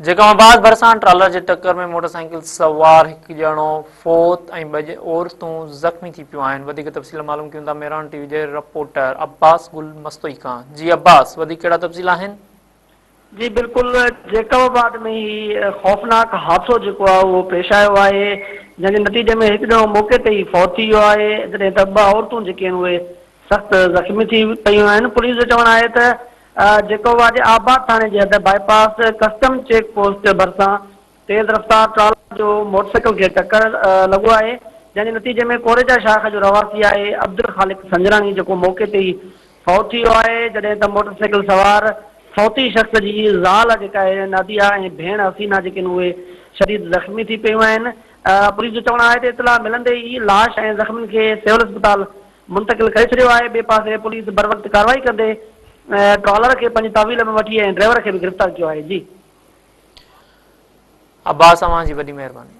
जैकमाबाद भरसां ट्रालर जे टक्कर में मोटरसाइकिल सवार हिकु ॼणो फौत ऐं ॿ औरतूं ज़ख़्मी थी पियूं आहिनि। वधीक तफ़सील मालूम कयूं था मेहरान टीवी जे रिपोर्टर अब्बास गुल मस्तोई खां। जी अब्बास, वधीक कहिड़ा तफ़सील आहिनि? जी बिल्कुल, जैकबाबाद में ही खौफ़नाक हादसो जेको आहे उहो पेश आयो आहे, जंहिंजे नतीजे में हिकु ॼणो मौक़े ते ई फौत थी वियो आहे, जॾहिं त ॿ औरतूं जेके आहिनि उहे सख़्तु ज़ख़्मी थी पयूं आहिनि। पुलिस जो चवणु आहे त जैकबाबाद जे आबाद थाणे जे हद बाईपास कस्टम चेक पोस्ट भरिसां तेज़ रफ़्तार ट्राला जो मोटरसाइकिल खे टक्कर लॻो आहे, जंहिंजे नतीजे में कोरेजा शाख जो रवासी आहे अब्दुल ख़ालिक संजरानी जेको मौक़े ते ई फौत थी वियो आहे, जॾहिं त मोटरसाइकिल सवार फौती शख़्स जी ज़ाल जेका आहे नादिया ऐं भेण हसीना जेके आहिनि उहे शदीद ज़ख़्मी थी पियूं आहिनि। पुलिस जो चवणु आहे त इतला मिलंदे ई लाश ऐं ज़ख़्मियुनि खे सिविल अस्पताल मुंतक़िल करे छॾियो आहे। ॿिए पासे पुलिस बर वक़्तु कार्रवाई कंदे ट्रॉलर खे पंहिंजी तहवील में वठी ऐं ड्राइवर खे बि गिरफ़्तार कियो आहे। जी अब्बास, तव्हां जी वॾी महिरबानी।